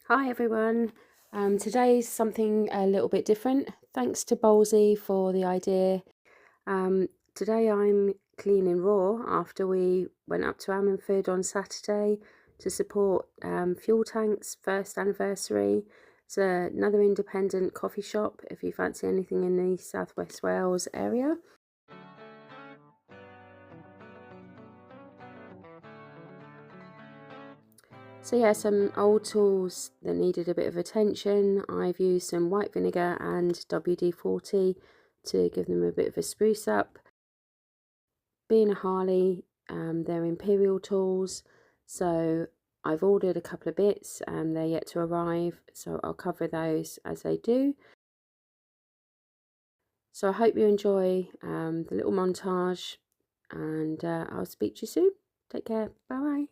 Hi everyone, today's something a little bit different. Thanks to Bowlsey for the idea. Today I'm cleaning raw after we went up to Ammanford on Saturday to support Fu3l Tank's first anniversary. It's another independent coffee shop if you fancy anything in the South West Wales area. So yeah, some old tools that needed a bit of attention. I've used some white vinegar and WD-40 to give them a bit of a spruce up. Being a Harley, they're imperial tools, so I've ordered a couple of bits and they're yet to arrive, so I'll cover those as they do. So I hope you enjoy the little montage, and I'll speak to you soon. Take care, bye bye.